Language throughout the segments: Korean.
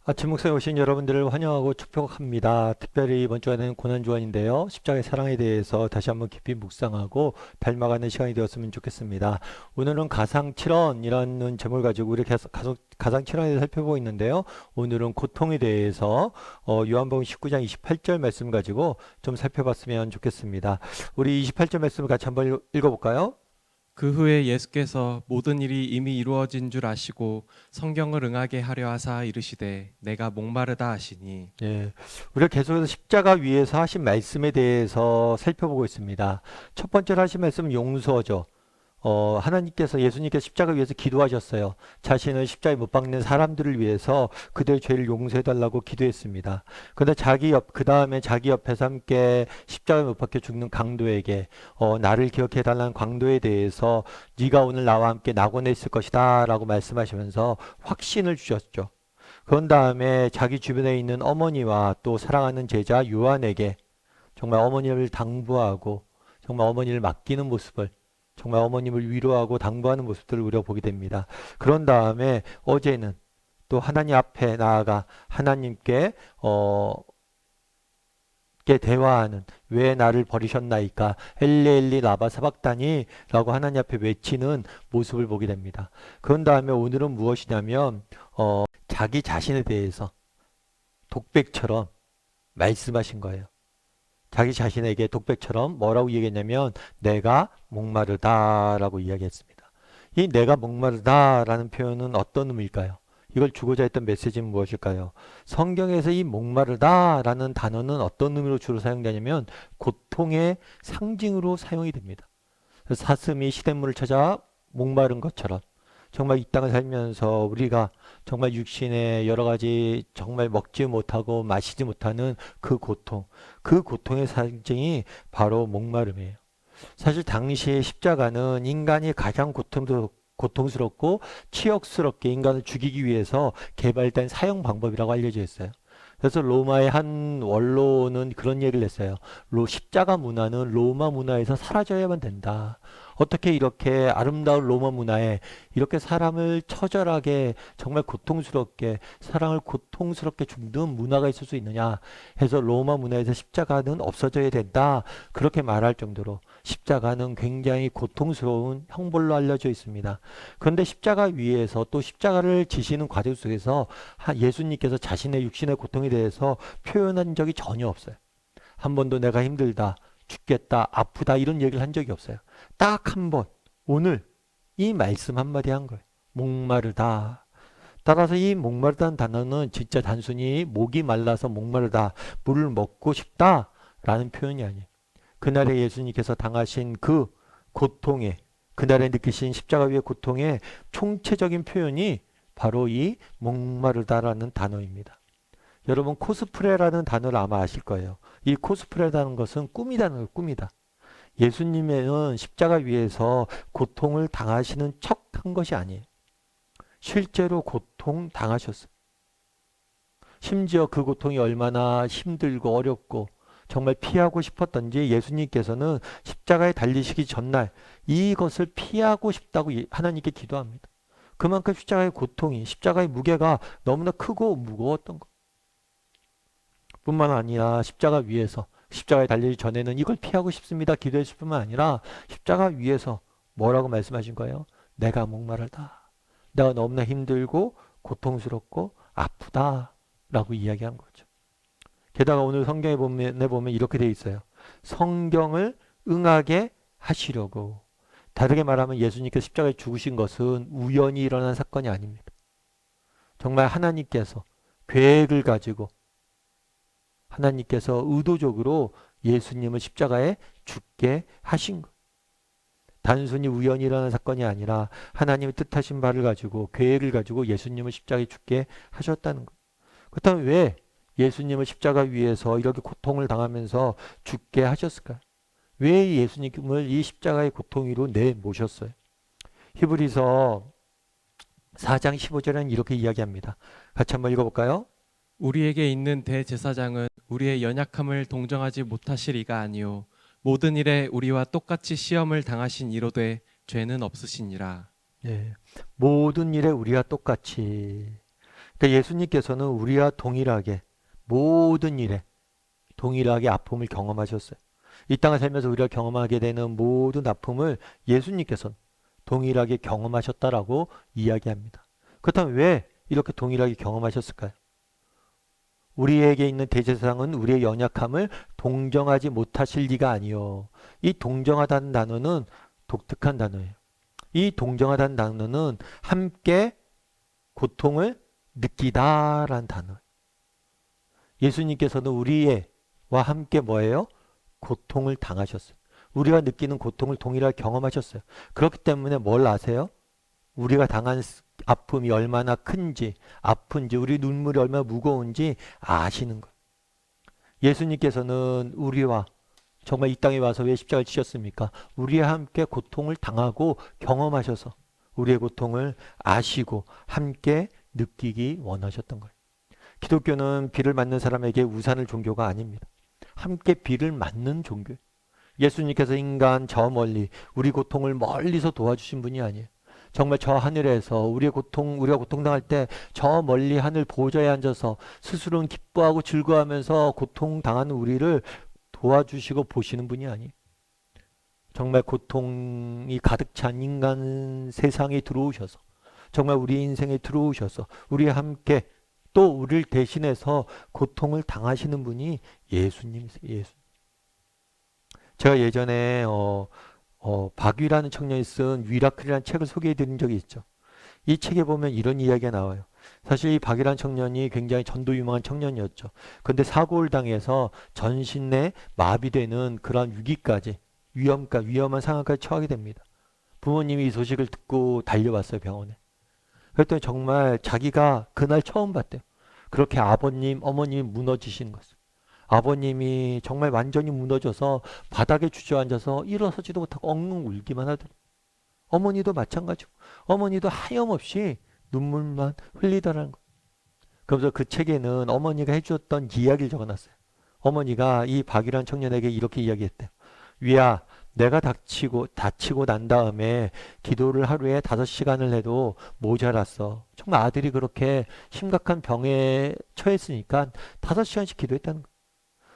아침 목소리 오신 여러분들을 환영하고 축복합니다. 특별히 이번 주에는 고난주간인데요. 십자가의 사랑에 대해서 다시 한번 깊이 묵상하고 닮아가는 시간이 되었으면 좋겠습니다. 오늘은 가상칠언이라는 제목을 가지고 우리 계속 가상칠언에 대해서 살펴보고 있는데요. 오늘은 고통에 대해서 요한복음 19장 28절 말씀 가지고 좀 살펴봤으면 좋겠습니다. 우리 28절 말씀을 같이 한번 읽어볼까요? 그 후에 예수께서 모든 일이 이미 이루어진 줄 아시고 성경을 응하게 하려 하사 이르시되 내가 목마르다 하시니. 예, 우리가 계속해서 십자가 위에서 하신 말씀에 대해서 살펴보고 있습니다. 첫 번째로 하신 말씀은 용서죠. 하나님께서 예수님께서 십자가 위에서 기도하셨어요. 자신을 십자가에 못 박는 사람들을 위해서 그들의 죄를 용서해달라고 기도했습니다. 그런데 그 다음에 자기 옆에서 함께 십자가에 못 박혀 죽는 강도에게 나를 기억해달라는 강도에 대해서 네가 오늘 나와 함께 낙원에 있을 것이다 라고 말씀하시면서 확신을 주셨죠. 그런 다음에 자기 주변에 있는 어머니와 또 사랑하는 제자 요한에게 정말 어머니를 당부하고 정말 어머니를 맡기는 모습을 정말 어머님을 위로하고 당부하는 모습들을 우리가 보게 됩니다. 그런 다음에 어제는 또 하나님 앞에 나아가 하나님께 대화하는 왜 나를 버리셨나이까 엘리 라바 사박다니 라고 하나님 앞에 외치는 모습을 보게 됩니다. 그런 다음에 오늘은 무엇이냐면 자기 자신에 대해서 독백처럼 말씀하신 거예요. 자기 자신에게 독백처럼 뭐라고 얘기했냐면 내가 목마르다라고 이야기했습니다. 이 내가 목마르다라는 표현은 어떤 의미일까요? 이걸 주고자 했던 메시지는 무엇일까요? 성경에서 이 목마르다라는 단어는 어떤 의미로 주로 사용되냐면 고통의 상징으로 사용이 됩니다. 사슴이 시냇물을 찾아 목마른 것처럼 정말 이 땅을 살면서 우리가 정말 육신의 여러 가지 정말 먹지 못하고 마시지 못하는 그 고통의 상징이 바로 목마름이에요. 사실 당시의 십자가는 인간이 가장 고통스럽고 치욕스럽게 인간을 죽이기 위해서 개발된 사형 방법이라고 알려져 있어요. 그래서 로마의 한 원로는 그런 얘기를 했어요. 십자가 문화는 로마 문화에서 사라져야만 된다. 어떻게 이렇게 아름다운 로마 문화에 이렇게 사람을 처절하게 정말 고통스럽게 사랑을 고통스럽게 죽는 문화가 있을 수 있느냐 해서 로마 문화에서 십자가는 없어져야 된다. 그렇게 말할 정도로 십자가는 굉장히 고통스러운 형벌로 알려져 있습니다. 그런데 십자가 위에서 또 십자가를 지시는 과정 속에서 예수님께서 자신의 육신의 고통에 대해서 표현한 적이 전혀 없어요. 한 번도 내가 힘들다, 죽겠다, 아프다 이런 얘기를 한 적이 없어요. 딱 한 번, 오늘 이 말씀 한마디 한 거예요. 목마르다. 따라서 이 목마르다는 단어는 진짜 단순히 목이 말라서 목마르다, 물을 먹고 싶다 라는 표현이 아니에요. 그날에 예수님께서 당하신 그 고통에, 그날에 느끼신 십자가 위의 고통의 총체적인 표현이 바로 이 목마르다라는 단어입니다. 여러분 코스프레라는 단어를 아마 아실 거예요. 이 코스프레라는 것은 꿈이라는 거예요. 꿈이다. 예수님은 십자가 위에서 고통을 당하시는 척 한 것이 아니에요. 실제로 고통 당하셨어요. 심지어 그 고통이 얼마나 힘들고 어렵고 정말 피하고 싶었던지 예수님께서는 십자가에 달리시기 전날 이것을 피하고 싶다고 하나님께 기도합니다. 그만큼 십자가의 고통이, 십자가의 무게가 너무나 크고 무거웠던 것. 뿐만 아니라 십자가 위에서 십자가에 달리기 전에는 이걸 피하고 싶습니다. 기도했을 뿐만 아니라 십자가 위에서 뭐라고 말씀하신 거예요? 내가 목마르다. 내가 너무나 힘들고 고통스럽고 아프다. 라고 이야기한 거죠. 게다가 오늘 성경에 보면 이렇게 돼 있어요. 성경을 응하게 하시려고. 다르게 말하면 예수님께서 십자가에 죽으신 것은 우연히 일어난 사건이 아닙니다. 정말 하나님께서 계획을 가지고 하나님께서 의도적으로 예수님을 십자가에 죽게 하신 것. 단순히 우연히 일어난 사건이 아니라 하나님의 뜻하신 바를 가지고 계획을 가지고 예수님을 십자가에 죽게 하셨다는 것. 그렇다면 왜 예수님을 십자가 위에서 이렇게 고통을 당하면서 죽게 하셨을까요? 왜 예수님을 이 십자가의 고통 위로 내모셨어요? 히브리서 4장 15절에는 이렇게 이야기합니다. 같이 한번 읽어볼까요? 우리에게 있는 대제사장은 우리의 연약함을 동정하지 못하실 이가 아니요 모든 일에 우리와 똑같이 시험을 당하신 이로되 죄는 없으시니라. 예, 모든 일에 우리가 똑같이 그러니까 예수님께서는 우리와 동일하게 모든 일에 동일하게 아픔을 경험하셨어요. 이 땅을 살면서 우리가 경험하게 되는 모든 아픔을 예수님께서는 동일하게 경험하셨다라고 이야기합니다. 그렇다면 왜 이렇게 동일하게 경험하셨을까요? 우리에게 있는 대제사장은 우리의 연약함을 동정하지 못하실 리가 아니요. 이 동정하다는 단어는 독특한 단어예요. 이 동정하다는 단어는 함께 고통을 느끼다라는 단어. 예수님께서는 우리와 함께 뭐예요? 고통을 당하셨어요. 우리가 느끼는 고통을 동일하게 경험하셨어요. 그렇기 때문에 뭘 아세요? 우리가 당한 아픔이 얼마나 큰지, 아픈지, 우리 눈물이 얼마나 무거운지 아시는 거예요. 예수님께서는 우리와 정말 이 땅에 와서 왜 십자가를 지셨습니까? 우리와 함께 고통을 당하고 경험하셔서 우리의 고통을 아시고 함께 느끼기 원하셨던 거예요. 기독교는 비를 맞는 사람에게 우산을 종교가 아닙니다. 함께 비를 맞는 종교예요. 예수님께서 인간 저 멀리 우리 고통을 멀리서 도와주신 분이 아니에요. 정말 저 하늘에서 우리가 고통당할 때 저 멀리 하늘 보좌에 앉아서 스스로는 기뻐하고 즐거워하면서 고통당하는 우리를 도와주시고 보시는 분이 아니에요. 정말 고통이 가득 찬 인간 세상에 들어오셔서 정말 우리 인생에 들어오셔서 우리와 함께 또 우리를 대신해서 고통을 당하시는 분이 예수님이세요. 예수. 제가 예전에 박위라는 청년이 쓴 위라클이라는 책을 소개해 드린 적이 있죠. 이 책에 보면 이런 이야기가 나와요. 사실 이 박이라는 청년이 굉장히 전도 유망한 청년이었죠. 그런데 사고를 당해서 전신 내 마비되는 그런 위기까지 위험한 상황까지 처하게 됩니다. 부모님이 이 소식을 듣고 달려왔어요, 병원에. 그랬더니 정말 자기가 그날 처음 봤대요. 그렇게 아버님, 어머님이 무너지시는 것을. 아버님이 정말 완전히 무너져서 바닥에 주저앉아서 일어서지도 못하고 엉엉 울기만 하더래요. 어머니도 마찬가지고 어머니도 하염없이 눈물만 흘리더라는 거예요. 그러면서 그 책에는 어머니가 해주었던 이야기를 적어놨어요. 어머니가 이 박이라는 청년에게 이렇게 이야기했대요. 위야, 내가 다치고 난 다음에 기도를 하루에 5시간을 해도 모자랐어. 정말 아들이 그렇게 심각한 병에 처했으니까 5시간씩 기도했다는 거예요.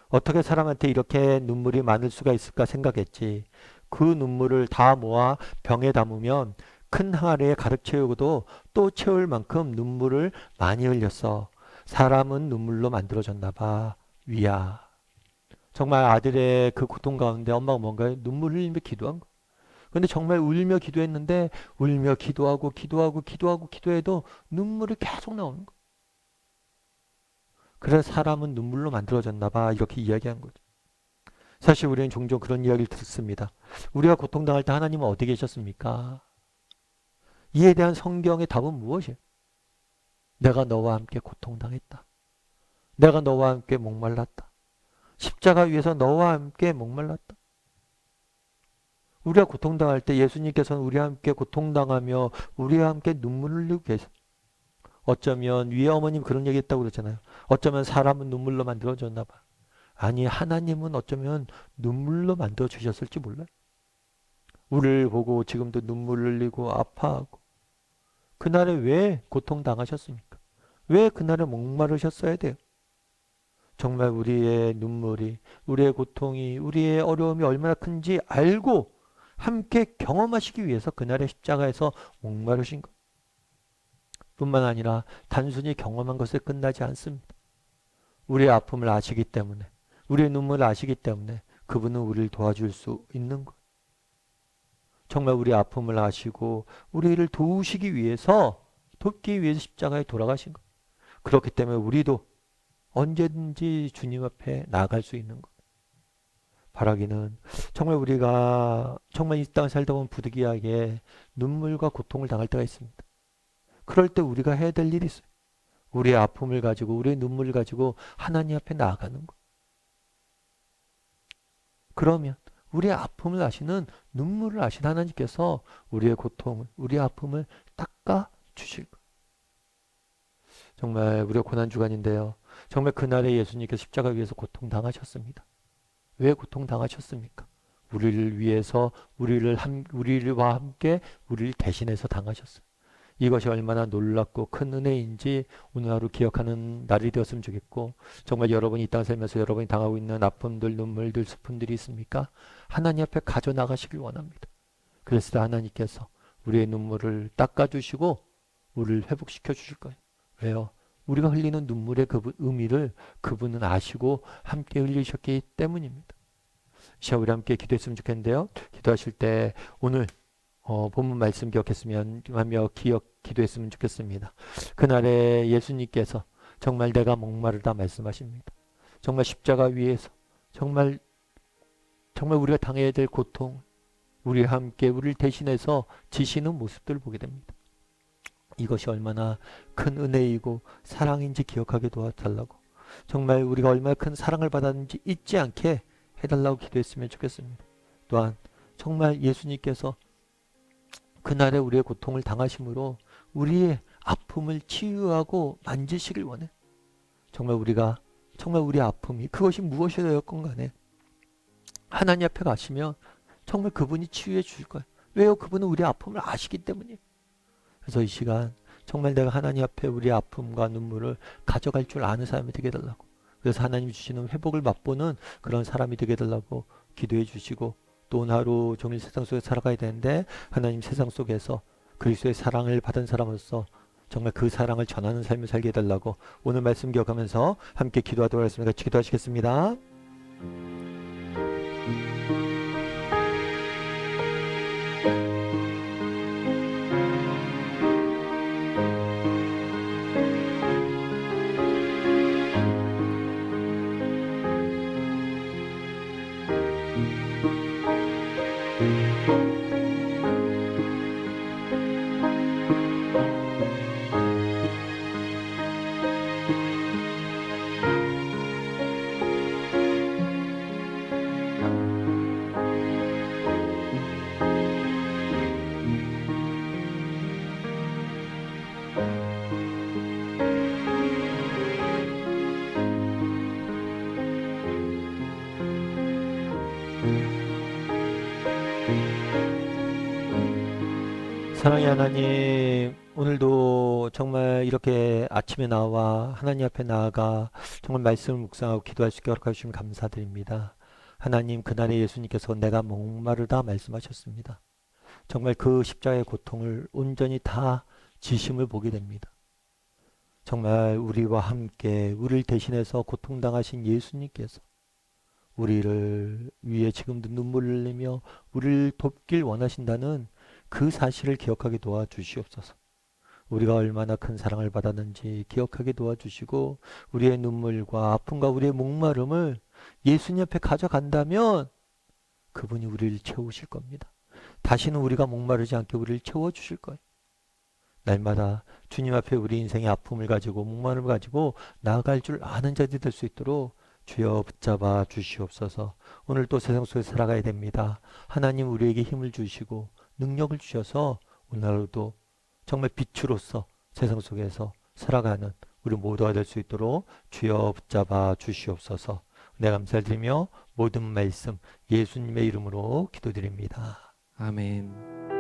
어떻게 사람한테 이렇게 눈물이 많을 수가 있을까 생각했지. 그 눈물을 다 모아 병에 담으면 큰 항아리에 가득 채우고도 또 채울 만큼 눈물을 많이 흘렸어. 사람은 눈물로 만들어졌나 봐. 위야. 정말 아들의 그 고통 가운데 엄마가 뭔가요? 눈물 흘리며 기도한 거. 근데 정말 울며 기도했는데 울며 기도해도 눈물이 계속 나오는 거. 그래서 사람은 눈물로 만들어졌나 봐. 이렇게 이야기한 거죠. 사실 우리는 종종 그런 이야기를 듣습니다. 우리가 고통당할 때 하나님은 어디 계셨습니까? 이에 대한 성경의 답은 무엇이에요? 내가 너와 함께 고통당했다. 내가 너와 함께 목말랐다. 십자가 위에서 너와 함께 목말랐다. 우리가 고통당할 때 예수님께서는 우리와 함께 고통당하며 우리와 함께 눈물을 흘리고 계세요. 어쩌면 위에 어머님 그런 얘기 했다고 그러잖아요. 어쩌면 사람은 눈물로 만들어졌나 봐. 아니, 하나님은 어쩌면 눈물로 만들어 주셨을지 몰라요. 우리를 보고 지금도 눈물 흘리고 아파하고 그날에 왜 고통당하셨습니까? 왜 그날에 목마르셨어야 돼요? 정말 우리의 눈물이, 우리의 고통이, 우리의 어려움이 얼마나 큰지 알고 함께 경험하시기 위해서 그날의 십자가에서 목마르신 것 뿐만 아니라 단순히 경험한 것에 끝나지 않습니다. 우리의 아픔을 아시기 때문에, 우리의 눈물을 아시기 때문에 그분은 우리를 도와줄 수 있는 것. 정말 우리의 아픔을 아시고 우리를 돕기 위해서 십자가에 돌아가신 것. 그렇기 때문에 우리도 언제든지 주님 앞에 나아갈 수 있는 것. 바라기는 정말 우리가 정말 이 땅을 살다 보면 부득이하게 눈물과 고통을 당할 때가 있습니다. 그럴 때 우리가 해야 될 일이 있어요. 우리의 아픔을 가지고 우리의 눈물을 가지고 하나님 앞에 나아가는 것. 그러면 우리의 아픔을 아시는 눈물을 아신 하나님께서 우리의 고통을 우리의 아픔을 닦아 주실 것. 정말 우리가 고난주간인데요. 정말 그날에 예수님께서 십자가 위에서 고통당하셨습니다. 왜 고통당하셨습니까? 우리를 위해서 우리와 함께 우리를 대신해서 당하셨어요. 이것이 얼마나 놀랍고 큰 은혜인지 오늘 하루 기억하는 날이 되었으면 좋겠고, 정말 여러분이 이 땅 살면서 여러분이 당하고 있는 아픔들, 눈물들, 슬픔들이 있습니까? 하나님 앞에 가져나가시길 원합니다. 그래서 하나님께서 우리의 눈물을 닦아주시고 우리를 회복시켜 주실 거예요. 왜요? 우리가 흘리는 눈물의 그 의미를 그분은 아시고 함께 흘리셨기 때문입니다. 시간 우리 함께 기도했으면 좋겠는데요. 기도하실 때 오늘 본문 말씀 기억했으면 하며 기도했으면 좋겠습니다. 그날에 예수님께서 정말 내가 목마르다 말씀하십니다. 정말 십자가 위에서 정말 우리가 당해야 될 고통, 우리와 함께 우리를 대신해서 지시는 모습들을 보게 됩니다. 이것이 얼마나 큰 은혜이고 사랑인지 기억하게 도와달라고, 정말 우리가 얼마나 큰 사랑을 받았는지 잊지 않게 해달라고 기도했으면 좋겠습니다. 또한 정말 예수님께서 그날에 우리의 고통을 당하심으로 우리의 아픔을 치유하고 만지시길 원해. 정말 우리의 아픔이 그것이 무엇이 되었건 간에 하나님 앞에 가시면 정말 그분이 치유해 주실 거예요. 왜요? 그분은 우리의 아픔을 아시기 때문이에요. 그래서 이 시간 정말 내가 하나님 앞에 우리의 아픔과 눈물을 가져갈 줄 아는 사람이 되게 해달라고, 그래서 하나님이 주시는 회복을 맛보는 그런 사람이 되게 해달라고 기도해 주시고, 또 오늘 하루 종일 세상 속에 살아가야 되는데 하나님 세상 속에서 그리스도의 사랑을 받은 사람으로서 정말 그 사랑을 전하는 삶을 살게 해달라고 오늘 말씀 기억하면서 함께 기도하도록 하겠습니다. 같이 기도하시겠습니다. 사랑의 하나님, 오늘도 정말 이렇게 아침에 나와 하나님 앞에 나아가 정말 말씀을 묵상하고 기도할 수 있게 허락해 주시면 감사드립니다. 하나님, 그날에 예수님께서 내가 목마르다 말씀하셨습니다. 정말 그 십자가의 고통을 온전히 다 지심을 보게 됩니다. 정말 우리와 함께 우리를 대신해서 고통당하신 예수님께서 우리를 위해 지금도 눈물을 흘리며 우리를 돕길 원하신다는 그 사실을 기억하게 도와주시옵소서. 우리가 얼마나 큰 사랑을 받았는지 기억하게 도와주시고, 우리의 눈물과 아픔과 우리의 목마름을 예수님 앞에 가져간다면 그분이 우리를 채우실 겁니다. 다시는 우리가 목마르지 않게 우리를 채워주실 거예요. 날마다 주님 앞에 우리 인생의 아픔을 가지고 목마름을 가지고 나아갈 줄 아는 자들이 될 수 있도록 주여 붙잡아 주시옵소서. 오늘 또 세상 속에 살아가야 됩니다. 하나님 우리에게 힘을 주시고 능력을 주셔서 오늘 하루도 정말 빛으로서 세상 속에서 살아가는 우리 모두가 될 수 있도록 주여 붙잡아 주시옵소서. 네, 감사드리며 모든 말씀 예수님의 이름으로 기도드립니다. 아멘.